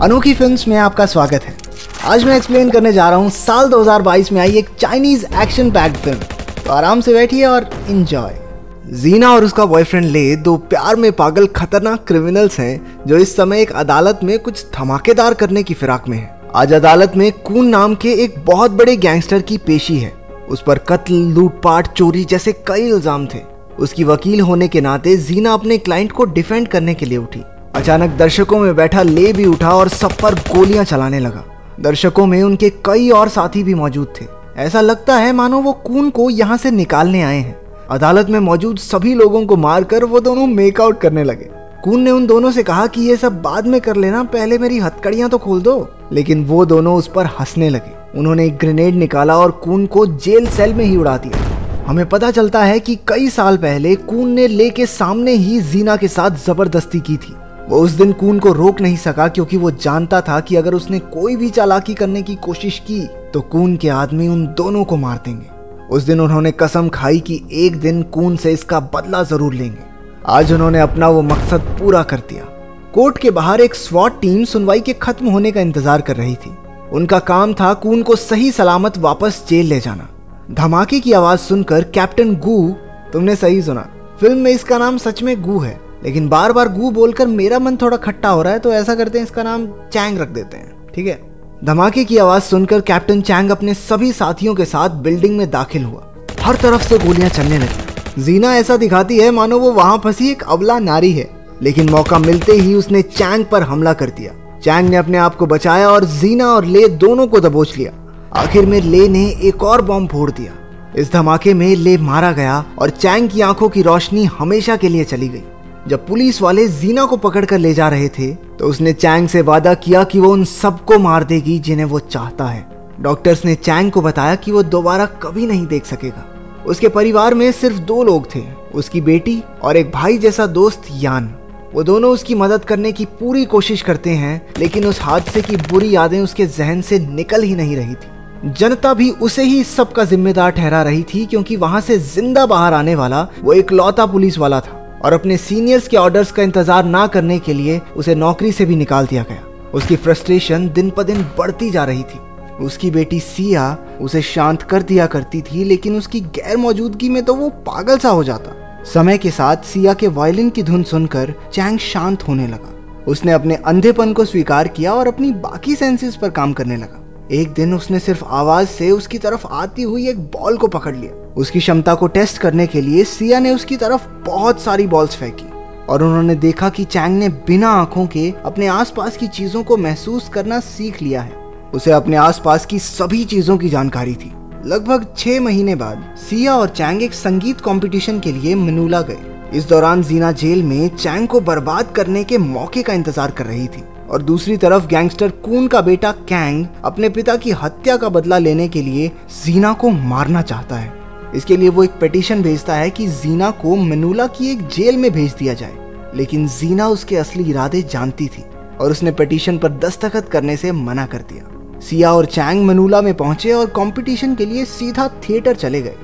अनोखी फिल्म्स में आपका स्वागत है। आज मैं एक्सप्लेन करने जा रहा हूँ साल 2022 में आई एक चाइनीज एक्शन पैक्ड फिल्म। तो आराम से बैठिए और एंजॉय। जीना और उसका बॉयफ्रेंड ले दो प्यार में पागल खतरनाक क्रिमिनल्स हैं जो इस समय एक अदालत में कुछ धमाकेदार करने की फिराक में है। आज अदालत में कून नाम के एक बहुत बड़े गैंगस्टर की पेशी है। उस पर कत्ल, लूटपाट, चोरी जैसे कई इल्जाम थे। उसकी वकील होने के नाते जीना अपने क्लाइंट को डिफेंड करने के लिए उठी। अचानक दर्शकों में बैठा ले भी उठा और सब पर गोलियां चलाने लगा। दर्शकों में उनके कई और साथी भी मौजूद थे। ऐसा लगता है मानो वो कून को यहाँ से निकालने आए हैं। अदालत में मौजूद सभी लोगों को मारकर वो दोनों मेकआउट करने लगे। कून ने उन दोनों से कहा कि ये सब बाद में कर लेना, पहले मेरी हथकड़ियां तो खोल दो। लेकिन वो दोनों उस पर हंसने लगे। उन्होंने एक ग्रेनेड निकाला और कून को जेल सेल में ही उड़ा दिया। हमें पता चलता है कि कई साल पहले कून ने ले के सामने ही जीना के साथ जबरदस्ती की थी। वो उस दिन कून को रोक नहीं सका क्योंकि वो जानता था कि अगर उसने कोई भी चालाकी करने की कोशिश की तो कून के आदमी उन दोनों को मार देंगे। उस दिन उन्होंने कसम खाई कि एक दिन कून से इसका बदला जरूर लेंगे। आज उन्होंने अपना वो मकसद पूरा कर दिया। कोर्ट के बाहर एक स्वॉट टीम सुनवाई के खत्म होने का इंतजार कर रही थी। उनका काम था कून को सही सलामत वापस जेल ले जाना। धमाके की आवाज सुनकर कैप्टन गू, तुमने सही सुना, फिल्म में इसका नाम सच में गू है, लेकिन बार बार गू बोलकर मेरा मन थोड़ा खट्टा हो रहा है, तो ऐसा करते हैं इसका नाम चैंग रख देते हैं, ठीक है। धमाके की आवाज सुनकर कैप्टन चैंग अपने सभी साथियों के साथ बिल्डिंग में दाखिल हुआ। हर तरफ से गोलियां चलने लगी। जीना ऐसा दिखाती है मानो वो वहां फंसी एक अबला नारी है, लेकिन मौका मिलते ही उसने चैंग पर हमला कर दिया। चैंग ने अपने आप को बचाया और जीना और ले दोनों को दबोच लिया। आखिर में ले ने एक और बॉम्ब फोड़ दिया। इस धमाके में ले मारा गया और चैंग की आंखों की रोशनी हमेशा के लिए चली गई। जब पुलिस वाले जीना को पकड़कर ले जा रहे थे तो उसने चैंग से वादा किया कि वो उन सबको मार देगी जिन्हें वो चाहता है। डॉक्टर्स ने चैंग को बताया कि वो दोबारा कभी नहीं देख सकेगा। उसके परिवार में सिर्फ 2 लोग थे, उसकी बेटी और एक भाई जैसा दोस्त यान। वो दोनों उसकी मदद करने की पूरी कोशिश करते हैं, लेकिन उस हादसे की बुरी यादें उसके जहन से निकल ही नहीं रही थी। जनता भी उसे ही इस सब का जिम्मेदार ठहरा रही थी क्योंकि वहां से जिंदा बाहर आने वाला वो इकलौता पुलिस वाला था और अपने सीनियर्स के ऑर्डर्स का इंतजार ना करने के लिए उसे नौकरी से भी निकाल दिया गया। उसकी फ्रस्ट्रेशन दिन पर दिन बढ़ती जा रही थी। उसकी बेटी सिया उसे शांत कर दिया करती थी, लेकिन उसकी गैर मौजूदगी में तो वो पागल सा हो जाता। समय के साथ सिया के वायलिन की धुन सुनकर चैंग शांत होने लगा। उसने अपने अंधेपन को स्वीकार किया और अपनी बाकी सेंसेस पर काम करने लगा। एक दिन उसने सिर्फ आवाज से उसकी तरफ आती हुई एक बॉल को पकड़ लिया। उसकी क्षमता को टेस्ट करने के लिए सिया ने उसकी तरफ बहुत सारी बॉल्स फेंकी और उन्होंने देखा कि चैंग ने बिना आंखों के अपने आसपास की चीजों को महसूस करना सीख लिया है। उसे अपने आसपास की सभी चीजों की जानकारी थी। लगभग 6 महीने बाद सिया और चैंग एक संगीत कंपटीशन के लिए मनूला गए। इस दौरान जीना जेल में चैंग को बर्बाद करने के मौके का इंतजार कर रही थी और दूसरी तरफ गैंगस्टर कून का बेटा कैंग अपने पिता की हत्या का बदला लेने के लिए जीना को मारना चाहता है। इसके लिए वो एक पिटीशन भेजता है कि जीना को मनूला की एक जेल में भेज दिया जाए, लेकिन जीना उसके असली इरादे जानती थी और उसने पिटीशन पर दस्तखत करने से मना कर दिया। सिया और चैंग मनूला में पहुंचे और कंपटीशन के लिए सीधा थिएटर चले गए।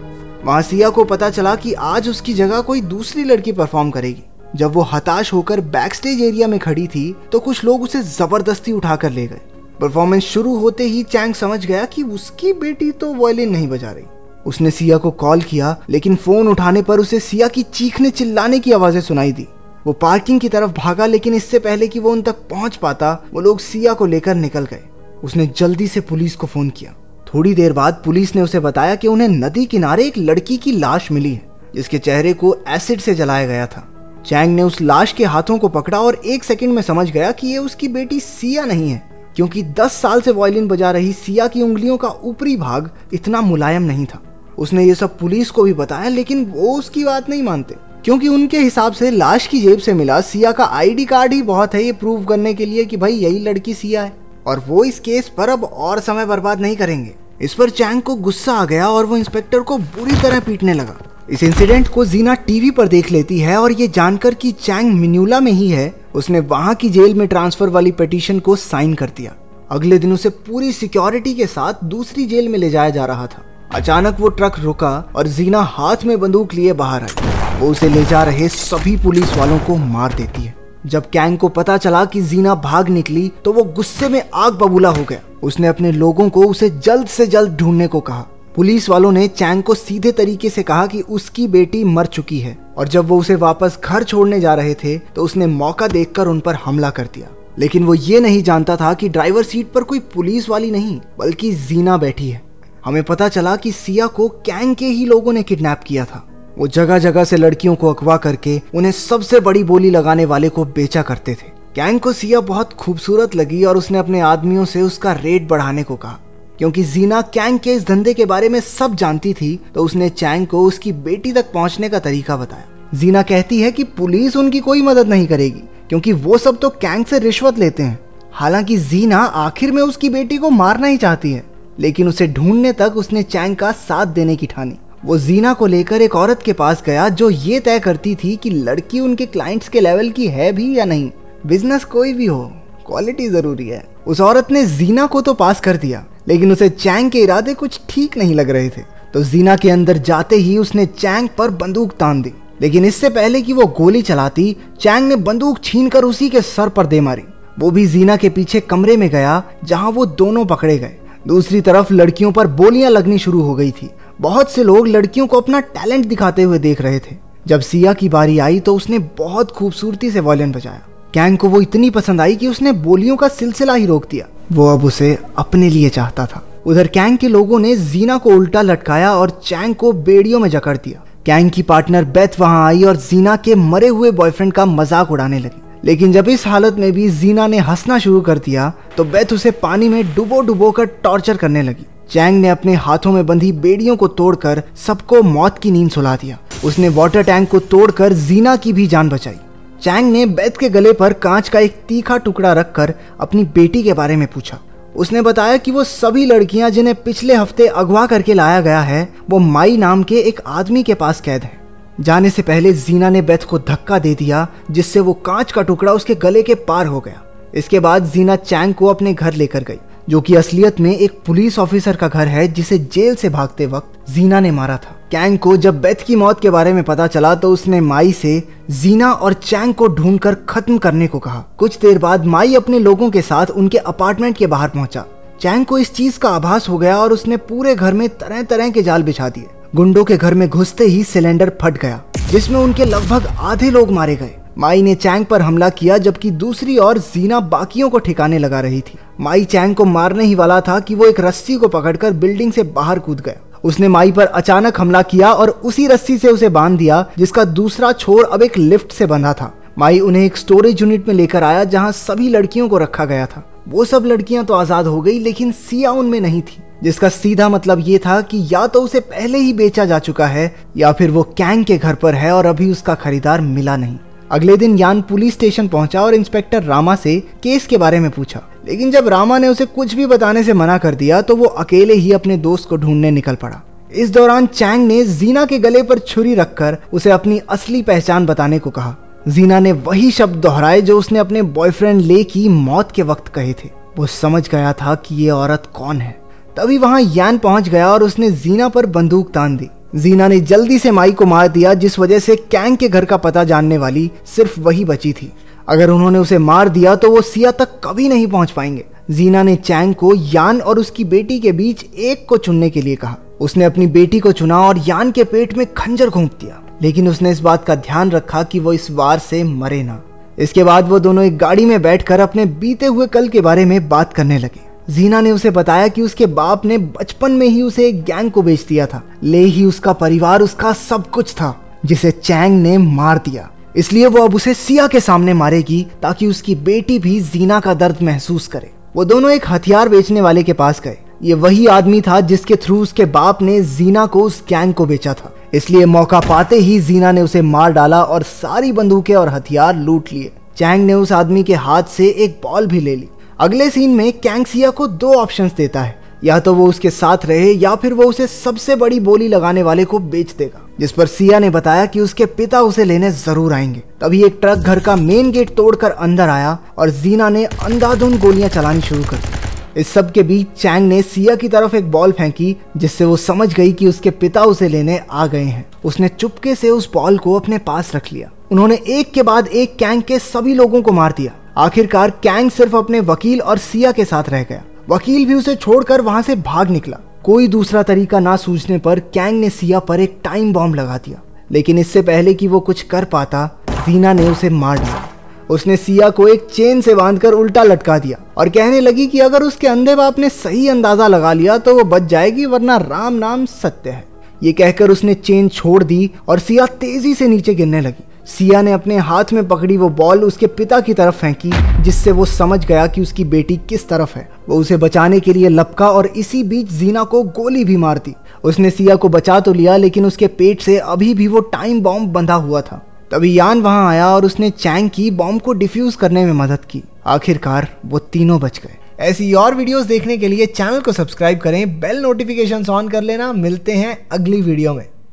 वहां सिया को पता चला कि आज उसकी जगह कोई दूसरी लड़की परफॉर्म करेगी। जब वो हताश होकर बैक स्टेज एरिया में खड़ी थी तो कुछ लोग उसे जबरदस्ती उठाकर ले गए। परफॉर्मेंस शुरू होते ही चैंग समझ गया कि उसकी बेटी तो वायलिन नहीं बजा रही। उसने सिया को कॉल किया, लेकिन फोन उठाने पर उसे सिया की चीखने चिल्लाने की आवाजें सुनाई दी। वो पार्किंग की तरफ भागा, लेकिन इससे पहले कि वो उन तक पहुंच पाता वो लोग सिया को लेकर निकल गए। उसने जल्दी से पुलिस को फोन किया। थोड़ी देर बाद पुलिस ने उसे बताया कि उन्हें नदी किनारे एक लड़की की लाश मिली है जिसके चेहरे को एसिड से जलाया गया था। चैंग ने उस लाश के हाथों को पकड़ा और 1 सेकंड में समझ गया कि ये उसकी बेटी सिया नहीं है, क्योंकि 10 साल से वायलिन बजा रही सिया की उंगलियों का ऊपरी भाग इतना मुलायम नहीं था। उसने ये सब पुलिस को भी बताया, लेकिन वो उसकी बात नहीं मानते, क्योंकि उनके हिसाब से लाश की जेब से मिला सिया का आईडी कार्ड ही बहुत है ये प्रूव करने के लिए कि भाई यही लड़की सिया है, और वो इस केस पर अब और समय बर्बाद नहीं करेंगे। इस पर चैंग को गुस्सा आ गया और वो इंस्पेक्टर को बुरी तरह पीटने लगा। इस इंसिडेंट को जीना टीवी पर देख लेती है और ये जानकर कि चैंग मनूला में ही है, उसने वहां की जेल में ट्रांसफर वाली पिटीशन को साइन कर दिया। अगले दिन उसे पूरी सिक्योरिटी के साथ दूसरी जेल में ले जाया जा रहा था। अचानक वो ट्रक रुका और जीना हाथ में बंदूक लिए बाहर आई। वो उसे ले जा रहे सभी पुलिस वालों को मार देती है। जब कैंग को पता चला कि जीना भाग निकली तो वो गुस्से में आग बबूला हो गया। उसने अपने लोगों को उसे जल्द से जल्द ढूंढने को कहा। पुलिस वालों ने चैंग को सीधे तरीके से कहा कि उसकी बेटी मर चुकी है और जब वो उसे वापस घर छोड़ने जा रहे थे तो उसने मौका देखकर उन पर हमला कर दिया। लेकिन वो ये नहीं जानता था कि ड्राइवर सीट पर कोई पुलिस वाली नहीं बल्कि जीना बैठी है। हमें पता चला कि सिया को कैंग के ही लोगों ने किडनैप किया था। वो जगह जगह से लड़कियों को अगवा करके उन्हें सबसे बड़ी बोली लगाने वाले को बेचा करते थे। कैंग को सिया बहुत खूबसूरत लगी और उसने अपने आदमियों से उसका रेट बढ़ाने को कहा। क्योंकि जीना कैंग के इस धंधे के बारे में सब जानती थी तो उसने चैंग को उसकी बेटी तक पहुंचने का तरीका बताया। जीना कहती है कि पुलिस उनकी कोई मदद नहीं करेगी क्योंकि वो सब तो कैंग से रिश्वत लेते हैं। हालांकि जीना आखिर में उसकी बेटी को मारना ही चाहती है, लेकिन उसे ढूंढने तक उसने चैंग का साथ देने की ठानी। वो जीना को लेकर एक औरत के पास गया जो ये तय करती थी कि लड़की उनके क्लाइंट्स के लेवल की है भी या नहीं। बिजनेस कोई भी हो, क्वालिटी जरूरी है। उस औरत ने जीना को तो पास कर दिया, लेकिन उसे चैंग के इरादे कुछ ठीक नहीं लग रहे थे। तो जीना के अंदर जाते ही उसने चैंग पर बंदूक तान दी, लेकिन इससे पहले कि वो गोली चलाती, चैंग ने बंदूक छीनकर उसी के सर पर दे मारी। वो भी जीना के पीछे कमरे में गया जहां वो दोनों पकड़े गए। दूसरी तरफ लड़कियों पर बोलियां लगनी शुरू हो गई थी। बहुत से लोग लड़कियों को अपना टैलेंट दिखाते हुए देख रहे थे। जब सिया की बारी आई तो उसने बहुत खूबसूरती से वायलिन बजाया। कैंग को वो इतनी पसंद आई कि उसने बोलियों का सिलसिला ही रोक दिया। वो अब उसे अपने लिए चाहता था। उधर कैंग के लोगों ने जीना को उल्टा लटकाया और चैंग को बेड़ियों में जकड़ दिया। कैंग की पार्टनर बेथ वहां आई और जीना के मरे हुए बॉयफ्रेंड का मजाक उड़ाने लगी। लेकिन जब इस हालत में भी जीना ने हंसना शुरू कर दिया तो बेथ उसे पानी में डुबो कर टॉर्चर करने लगी। चैंग ने अपने हाथों में बंधी बेड़ियों को तोड़कर सबको मौत की नींद सुला दिया। उसने वाटर टैंक को तोड़कर जीना की भी जान बचाई। चैंग ने बेथ के गले पर कांच का एक तीखा टुकड़ा रखकर अपनी बेटी के बारे में पूछा। उसने बताया कि वो सभी लड़कियां जिन्हें पिछले हफ्ते अगवा करके लाया गया है वो माई नाम के एक आदमी के पास कैद है। जाने से पहले जीना ने बेथ को धक्का दे दिया जिससे वो कांच का टुकड़ा उसके गले के पार हो गया। इसके बाद जीना चैंग को अपने घर लेकर गई, जो कि असलियत में एक पुलिस ऑफिसर का घर है जिसे जेल से भागते वक्त जीना ने मारा था। कैंग को जब बेथ की मौत के बारे में पता चला तो उसने माई से जीना और चैंग को ढूंढकर खत्म करने को कहा। कुछ देर बाद माई अपने लोगों के साथ उनके अपार्टमेंट के बाहर पहुंचा। चैंग को इस चीज का आभास हो गया और उसने पूरे घर में तरह तरह के जाल बिछा दिए। गुंडों के घर में घुसते ही सिलेंडर फट गया जिसमें उनके लगभग आधे लोग मारे गए। माई ने चैंग पर हमला किया जबकि दूसरी ओर जीना बाकियों को ठिकाने लगा रही थी। माई चैंग को मारने ही वाला था कि वो एक रस्सी को पकड़कर बिल्डिंग से बाहर कूद गया। उसने माई पर अचानक हमला किया और उसी रस्सी से उसे बांध दिया जिसका दूसरा छोर अब एक लिफ्ट से बंधा था। माई उन्हें एक स्टोरेज यूनिट में लेकर आया जहां सभी लड़कियों को रखा गया था। वो सब लड़कियां तो आजाद हो गई लेकिन सिया उनमें नहीं थी, जिसका सीधा मतलब ये था कि या तो उसे पहले ही बेचा जा चुका है या फिर वो कैंग के घर पर है और अभी उसका खरीदार मिला नहीं। अगले दिन यान पुलिस स्टेशन पहुंचा और इंस्पेक्टर रामा से केस के बारे में पूछा, लेकिन जब रामा ने उसे कुछ भी बताने से मना कर दिया तो वो अकेले ही अपने दोस्त को ढूंढने निकल पड़ा। इस दौरान चैंग ने जीना के गले पर छुरी रखकर उसे अपनी असली पहचान बताने को कहा। जीना ने वही शब्द दोहराए जो उसने अपने बॉयफ्रेंड ले की मौत के वक्त कहे थे। वो समझ गया था कि ये औरत कौन है। तभी वहां यान पहुंच गया और उसने जीना पर बंदूक तान दी। जीना ने जल्दी से माई को मार दिया जिस वजह से कैंग के घर का पता जानने वाली सिर्फ वही बची थी। अगर उन्होंने उसे मार दिया तो वो सिया तक कभी नहीं पहुंच पाएंगे। जीना ने चैंग को यान और उसकी बेटी के बीच एक को चुनने के लिए कहा। उसने अपनी बेटी को चुना और यान के पेट में खंजर घोंप दिया, लेकिन उसने इस बात का ध्यान रखा कि वो इस वार से मरे ना। इसके बाद वो दोनों एक गाड़ी में बैठकर अपने बीते हुए कल के बारे में बात करने लगे। जीना ने उसे बताया कि उसके बाप ने बचपन में ही उसे एक गैंग को बेच दिया था, ले ही उसका परिवार उसका सब कुछ था, जिसे चैंग ने मार दिया। इसलिए वो अब उसे सिया के सामने मारेगी ताकि उसकी बेटी भी जीना का दर्द महसूस करे। वो दोनों एक हथियार बेचने वाले के पास गए। ये वही आदमी था जिसके थ्रू उसके बाप ने जीना को उस गैंग को बेचा था। इसलिए मौका पाते ही जीना ने उसे मार डाला और सारी बंदूकें और हथियार लूट लिए। चैंग ने उस आदमी के हाथ से एक बॉल भी ले ली। अगले सीन में कैंग सिया को दो ऑप्शंस देता है, या तो वो उसके साथ रहे या फिर वो उसे सबसे बड़ी बोली लगाने वाले को बेच देगा, जिस पर सिया ने बताया कि उसके पिता उसे लेने जरूर आएंगे। तभी एक ट्रक घर का मेन गेट तोड़कर अंदर आया और जीना ने अंधाधुंध गोलियां चलानी शुरू कर दी। इस सब के बीच चैंग ने सिया की तरफ एक बॉल फेंकी जिससे वो समझ गई कि उसके पिता उसे लेने आ गए हैं। उसने चुपके से उस बॉल को अपने पास रख लिया। उन्होंने एक के बाद एक कैंग के सभी लोगों को मार दिया। आखिरकार कैंग सिर्फ अपने वकील और सिया के साथ रह गया। वकील भी उसे छोड़कर वहां से भाग निकला। कोई दूसरा तरीका ना सूझने पर कैंग ने सिया पर एक टाइम बॉम्ब लगा दिया, लेकिन इससे पहले कि वो कुछ कर पाता, जीना ने उसे मार दिया। उसने सिया को एक चेन से बांधकर उल्टा लटका दिया और कहने लगी कि अगर उसके अंधे बाप ने सही अंदाजा लगा लिया तो वो बच जाएगी, वरना राम नाम सत्य है। ये कहकर उसने चेन छोड़ दी और सिया तेजी से नीचे गिरने लगी। सिया ने अपने हाथ में पकड़ी वो बॉल उसके पिता की तरफ फेंकी, जिससे वो समझ गया कि उसकी बेटी किस तरफ है। वो उसे बचाने के लिए लपका और इसी बीच जीना को गोली भी मार दी। उसने सिया को बचा तो लिया, लेकिन उसके पेट से अभी भी वो टाइम बॉम्ब बंधा हुआ था। तभी यान वहां आया और उसने चैंग की बॉम्ब को डिफ्यूज करने में मदद की। आखिरकार वो तीनों बच गए। ऐसी और वीडियोस देखने के लिए चैनल को सब्सक्राइब करें, बेल नोटिफिकेशंस ऑन कर लेना। मिलते हैं अगली वीडियो में।